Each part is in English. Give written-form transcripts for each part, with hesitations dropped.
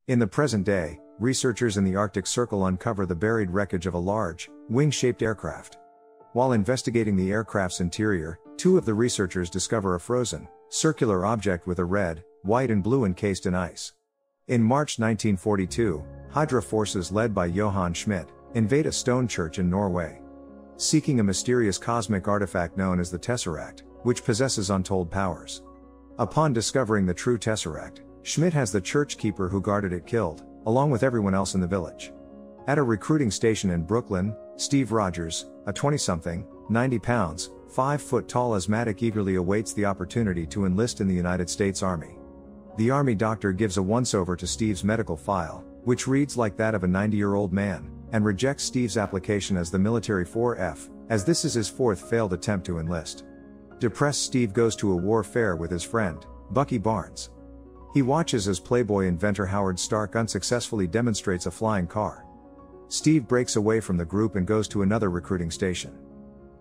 In the present day, researchers in the Arctic Circle uncover the buried wreckage of a large, wing-shaped aircraft. While investigating the aircraft's interior, two of the researchers discover a frozen, circular object with a red, white and blue encased in ice. In March 1942, HYDRA forces led by Johann Schmidt invade a stone church in Norway, seeking a mysterious cosmic artifact known as the Tesseract, which possesses untold powers. Upon discovering the true Tesseract, Schmidt has the church keeper who guarded it killed, along with everyone else in the village. At a recruiting station in Brooklyn, Steve Rogers, a 20-something, 90 pounds, 5-foot-tall asthmatic eagerly awaits the opportunity to enlist in the United States Army. The Army doctor gives a once-over to Steve's medical file, which reads like that of a 90-year-old man, and rejects Steve's application as the military 4F, as this is his fourth failed attempt to enlist. Depressed, Steve goes to a war fair with his friend, Bucky Barnes. He watches as Playboy inventor Howard Stark unsuccessfully demonstrates a flying car. Steve breaks away from the group and goes to another recruiting station.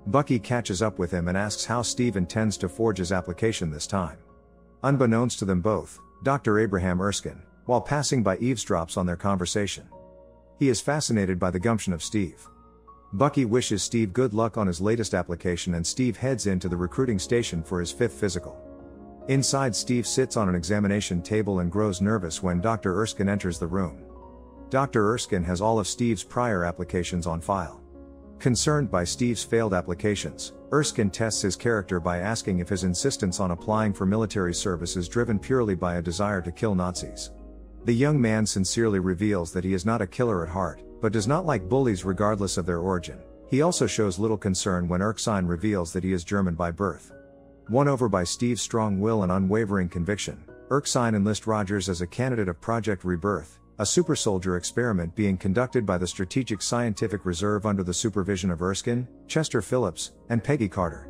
Bucky catches up with him and asks how Steve intends to forge his application this time. Unbeknownst to them both, Dr. Abraham Erskine, while passing by, eavesdrops on their conversation. He is fascinated by the gumption of Steve. Bucky wishes Steve good luck on his latest application and Steve heads into the recruiting station for his fifth physical. Inside, Steve sits on an examination table and grows nervous when Dr. Erskine enters the room. Dr. Erskine has all of Steve's prior applications on file. Concerned by Steve's failed applications, Erskine tests his character by asking if his insistence on applying for military service is driven purely by a desire to kill Nazis. The young man sincerely reveals that he is not a killer at heart, but does not like bullies regardless of their origin. He also shows little concern when Erskine reveals that he is German by birth. Won over by Steve's strong will and unwavering conviction, Erskine enlists Rogers as a candidate of Project Rebirth, a super-soldier experiment being conducted by the Strategic Scientific Reserve under the supervision of Erskine, Chester Phillips, and Peggy Carter.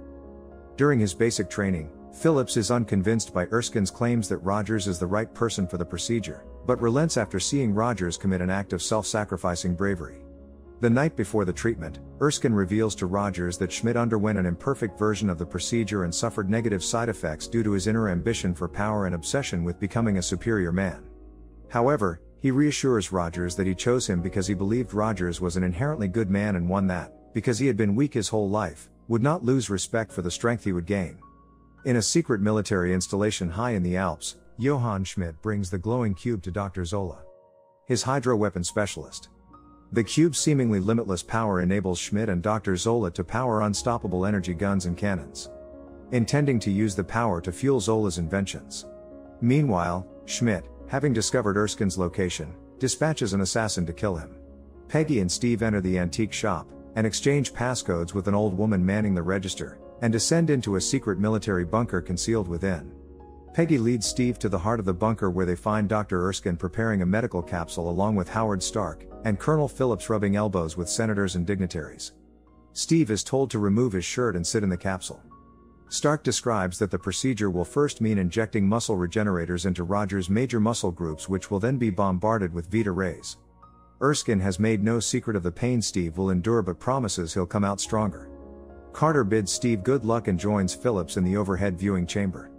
During his basic training, Phillips is unconvinced by Erskine's claims that Rogers is the right person for the procedure, but relents after seeing Rogers commit an act of self-sacrificing bravery. The night before the treatment, Erskine reveals to Rogers that Schmidt underwent an imperfect version of the procedure and suffered negative side effects due to his inner ambition for power and obsession with becoming a superior man. However, he reassures Rogers that he chose him because he believed Rogers was an inherently good man and one that, because he had been weak his whole life, would not lose respect for the strength he would gain. In a secret military installation high in the Alps, Johann Schmidt brings the glowing cube to Dr. Zola, his HYDRA weapon specialist. The cube's seemingly limitless power enables Schmidt and Dr. Zola to power unstoppable energy guns and cannons, intending to use the power to fuel Zola's inventions. Meanwhile, Schmidt, having discovered Erskine's location, dispatches an assassin to kill him. Peggy and Steve enter the antique shop, and exchange passcodes with an old woman manning the register, and descend into a secret military bunker concealed within. Peggy leads Steve to the heart of the bunker where they find Dr. Erskine preparing a medical capsule along with Howard Stark, and Colonel Phillips rubbing elbows with senators and dignitaries. Steve is told to remove his shirt and sit in the capsule. Stark describes that the procedure will first mean injecting muscle regenerators into Rogers' major muscle groups, which will then be bombarded with Vita rays. Erskine has made no secret of the pain Steve will endure but promises he'll come out stronger. Carter bids Steve good luck and joins Phillips in the overhead viewing chamber.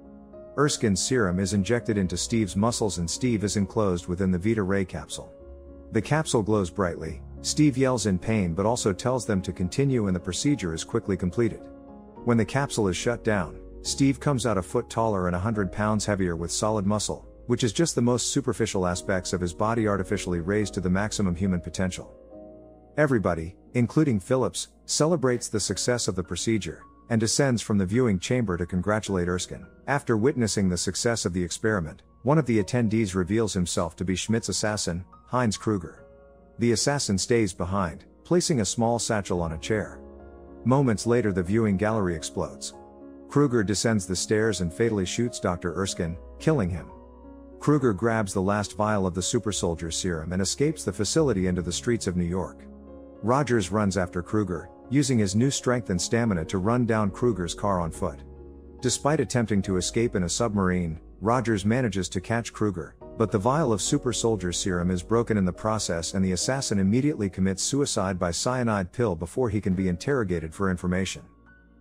Erskine's serum is injected into Steve's muscles and Steve is enclosed within the Vita ray capsule. The capsule glows brightly. Steve yells in pain but also tells them to continue and the procedure is quickly completed. When the capsule is shut down, Steve comes out a foot taller and 100 pounds heavier with solid muscle, which is just the most superficial aspects of his body artificially raised to the maximum human potential. Everybody, including Phillips, celebrates the success of the procedure, and descends from the viewing chamber to congratulate Erskine. After witnessing the success of the experiment, one of the attendees reveals himself to be Schmidt's assassin, Heinz Kruger. The assassin stays behind, placing a small satchel on a chair. Moments later, the viewing gallery explodes. Kruger descends the stairs and fatally shoots Dr. Erskine, killing him. Kruger grabs the last vial of the super soldier serum and escapes the facility into the streets of New York. Rogers runs after Kruger, using his new strength and stamina to run down Kruger's car on foot. Despite attempting to escape in a submarine, Rogers manages to catch Kruger, but the vial of super soldier serum is broken in the process and the assassin immediately commits suicide by cyanide pill before he can be interrogated for information.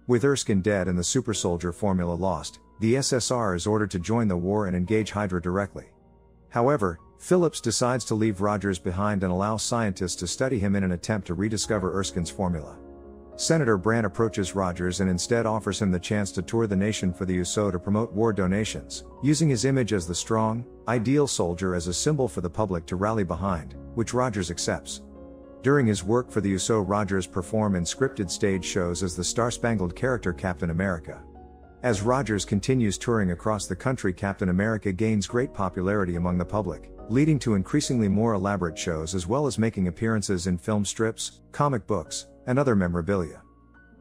With Erskine dead and the super soldier formula lost, the SSR is ordered to join the war and engage HYDRA directly. However, Phillips decides to leave Rogers behind and allow scientists to study him in an attempt to rediscover Erskine's formula. Senator Brandt approaches Rogers and instead offers him the chance to tour the nation for the USO to promote war donations, using his image as the strong, ideal soldier as a symbol for the public to rally behind, which Rogers accepts. During his work for the USO, Rogers performs in scripted stage shows as the star-spangled character Captain America. As Rogers continues touring across the country, Captain America gains great popularity among the public, leading to increasingly more elaborate shows as well as making appearances in film strips, comic books, and other memorabilia.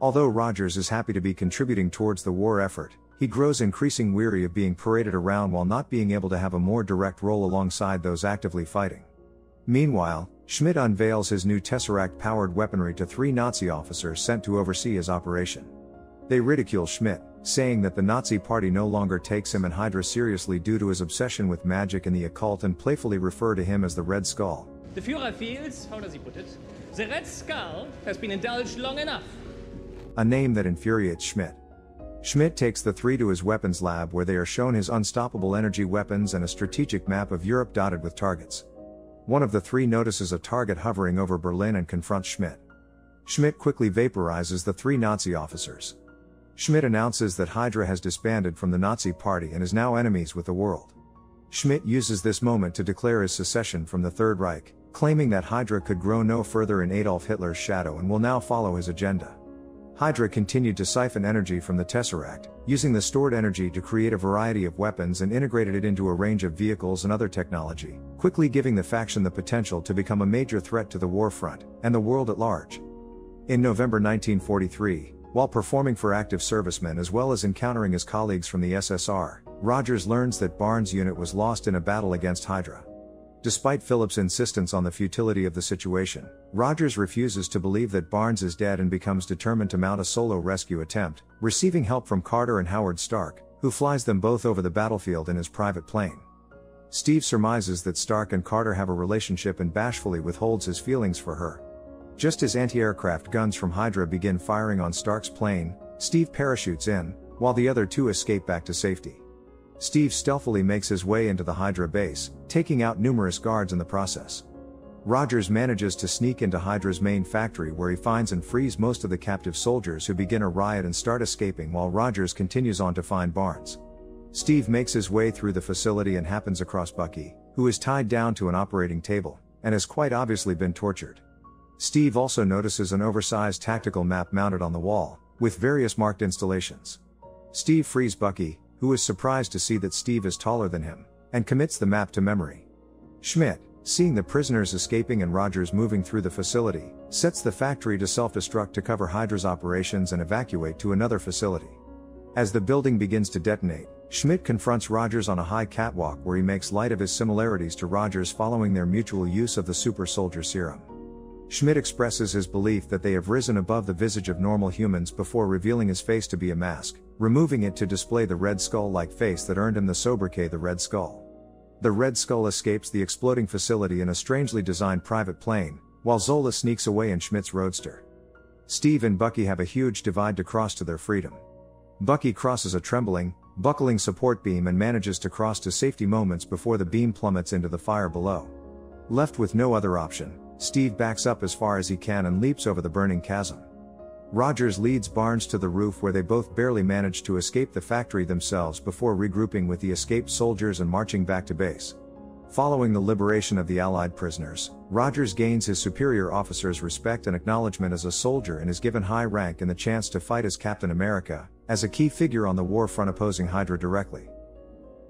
Although Rogers is happy to be contributing towards the war effort, he grows increasingly weary of being paraded around while not being able to have a more direct role alongside those actively fighting. Meanwhile, Schmidt unveils his new Tesseract-powered weaponry to 3 Nazi officers sent to oversee his operation. They ridicule Schmidt, saying that the Nazi party no longer takes him and HYDRA seriously due to his obsession with magic and the occult, and playfully refer to him as the Red Skull. The Führer feels, how does he put it? The Red Skull has been indulged long enough. A name that infuriates Schmidt. Schmidt takes the 3 to his weapons lab where they are shown his unstoppable energy weapons and a strategic map of Europe dotted with targets. One of the 3 notices a target hovering over Berlin and confronts Schmidt. Schmidt quickly vaporizes the 3 Nazi officers. Schmidt announces that HYDRA has disbanded from the Nazi party and is now enemies with the world. Schmidt uses this moment to declare his secession from the Third Reich, claiming that HYDRA could grow no further in Adolf Hitler's shadow and will now follow his agenda. HYDRA continued to siphon energy from the Tesseract, using the stored energy to create a variety of weapons and integrated it into a range of vehicles and other technology, quickly giving the faction the potential to become a major threat to the war front and the world at large. In November 1943, while performing for active servicemen as well as encountering his colleagues from the SSR, Rogers learns that Barnes' unit was lost in a battle against HYDRA. Despite Phillips' insistence on the futility of the situation, Rogers refuses to believe that Barnes is dead and becomes determined to mount a solo rescue attempt, receiving help from Carter and Howard Stark, who flies them both over the battlefield in his private plane. Steve surmises that Stark and Carter have a relationship and bashfully withholds his feelings for her. Just as anti-aircraft guns from HYDRA begin firing on Stark's plane, Steve parachutes in, while the other 2 escape back to safety. Steve stealthily makes his way into the HYDRA base, taking out numerous guards in the process. Rogers manages to sneak into HYDRA's main factory where he finds and frees most of the captive soldiers, who begin a riot and start escaping while Rogers continues on to find Barnes. Steve makes his way through the facility and happens across Bucky, who is tied down to an operating table, and has quite obviously been tortured. Steve also notices an oversized tactical map mounted on the wall, with various marked installations. Steve frees Bucky, who is surprised to see that Steve is taller than him, and commits the map to memory. Schmidt, seeing the prisoners escaping and Rogers moving through the facility, sets the factory to self-destruct to cover HYDRA's operations and evacuate to another facility. As the building begins to detonate, Schmidt confronts Rogers on a high catwalk where he makes light of his similarities to Rogers following their mutual use of the super soldier serum. Schmidt expresses his belief that they have risen above the visage of normal humans before revealing his face to be a mask, removing it to display the Red Skull-like face that earned him the sobriquet the Red Skull. The Red Skull escapes the exploding facility in a strangely designed private plane, while Zola sneaks away in Schmidt's roadster. Steve and Bucky have a huge divide to cross to their freedom. Bucky crosses a trembling, buckling support beam and manages to cross to safety moments before the beam plummets into the fire below. Left with no other option, Steve backs up as far as he can and leaps over the burning chasm. Rogers leads Barnes to the roof where they both barely manage to escape the factory themselves before regrouping with the escaped soldiers and marching back to base. Following the liberation of the Allied prisoners, Rogers gains his superior officers' respect and acknowledgement as a soldier and is given high rank and the chance to fight as Captain America, as a key figure on the war front opposing HYDRA directly.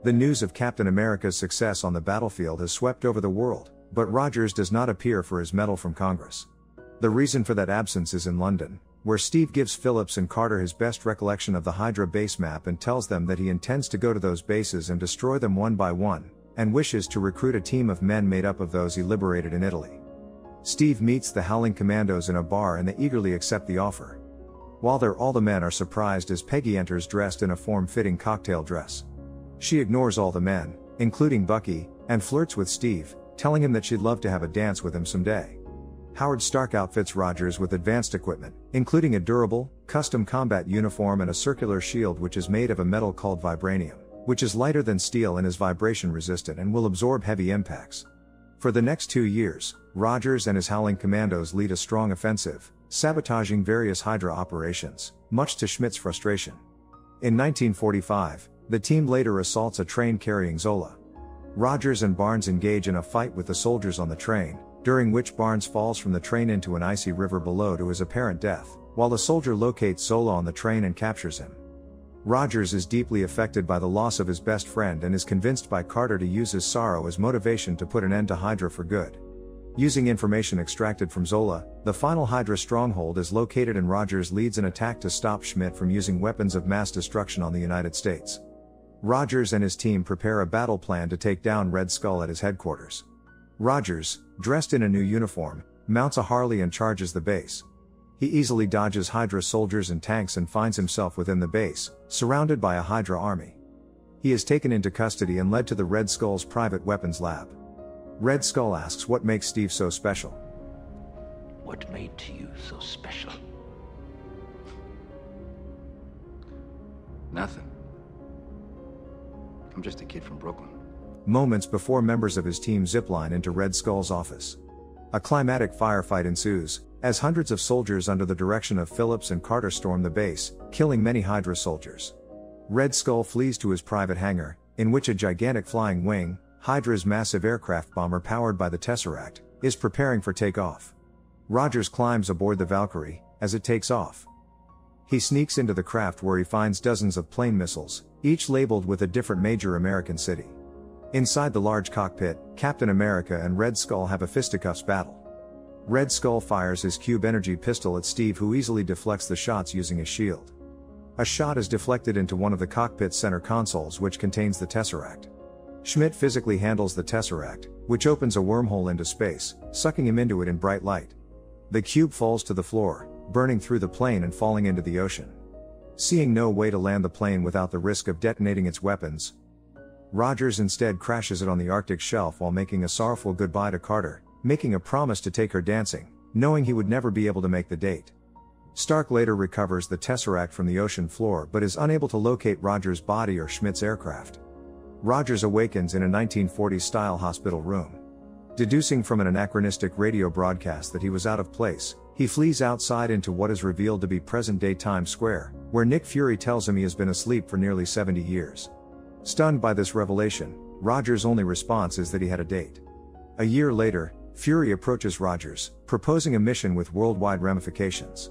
The news of Captain America's success on the battlefield has swept over the world, but Rogers does not appear for his medal from Congress. The reason for that absence is in London, where Steve gives Phillips and Carter his best recollection of the HYDRA base map and tells them that he intends to go to those bases and destroy them one by one, and wishes to recruit a team of men made up of those he liberated in Italy. Steve meets the Howling Commandos in a bar and they eagerly accept the offer. While there, all the men are surprised as Peggy enters dressed in a form-fitting cocktail dress. She ignores all the men, including Bucky, and flirts with Steve, telling him that she'd love to have a dance with him someday. Howard Stark outfits Rogers with advanced equipment, including a durable, custom combat uniform and a circular shield which is made of a metal called vibranium. which is lighter than steel and is vibration resistant and will absorb heavy impacts. For the next 2 years, Rogers and his Howling Commandos lead a strong offensive, sabotaging various HYDRA operations, much to Schmidt's frustration. In 1945, the team later assaults a train carrying Zola. Rogers and Barnes engage in a fight with the soldiers on the train, during which Barnes falls from the train into an icy river below to his apparent death, while the soldier locates Zola on the train and captures him. Rogers is deeply affected by the loss of his best friend and is convinced by Carter to use his sorrow as motivation to put an end to HYDRA for good. Using information extracted from Zola, the final HYDRA stronghold is located and Rogers leads an attack to stop Schmidt from using weapons of mass destruction on the United States. Rogers and his team prepare a battle plan to take down Red Skull at his headquarters. Rogers, dressed in a new uniform, mounts a Harley and charges the base. He easily dodges HYDRA soldiers and tanks and finds himself within the base, surrounded by a HYDRA army. He is taken into custody and led to the Red Skull's private weapons lab. Red Skull asks what makes Steve so special. What made you so special? Nothing. I'm just a kid from Brooklyn. Moments before members of his team zipline into Red Skull's office. A climatic firefight ensues, as hundreds of soldiers under the direction of Phillips and Carter storm the base, killing many HYDRA soldiers. Red Skull flees to his private hangar, in which a gigantic flying wing, HYDRA's massive aircraft bomber powered by the Tesseract, is preparing for takeoff. Rogers climbs aboard the Valkyrie, as it takes off. He sneaks into the craft where he finds dozens of plane missiles, each labeled with a different major American city. Inside the large cockpit, Captain America and Red Skull have a fisticuffs battle. Red Skull fires his cube energy pistol at Steve, who easily deflects the shots using his shield. A shot is deflected into one of the cockpit's center consoles, which contains the Tesseract. Schmidt physically handles the Tesseract, which opens a wormhole into space, sucking him into it in bright light. The cube falls to the floor, burning through the plane and falling into the ocean. Seeing no way to land the plane without the risk of detonating its weapons, Rogers instead crashes it on the Arctic shelf while making a sorrowful goodbye to Carter, making a promise to take her dancing, knowing he would never be able to make the date. Stark later recovers the Tesseract from the ocean floor but is unable to locate Rogers' body or Schmidt's aircraft. Rogers awakens in a 1940s-style hospital room. Deducing from an anachronistic radio broadcast that he was out of place, he flees outside into what is revealed to be present-day Times Square, where Nick Fury tells him he has been asleep for nearly 70 years. Stunned by this revelation, Rogers' only response is that he had a date. A year later, Fury approaches Rogers, proposing a mission with worldwide ramifications.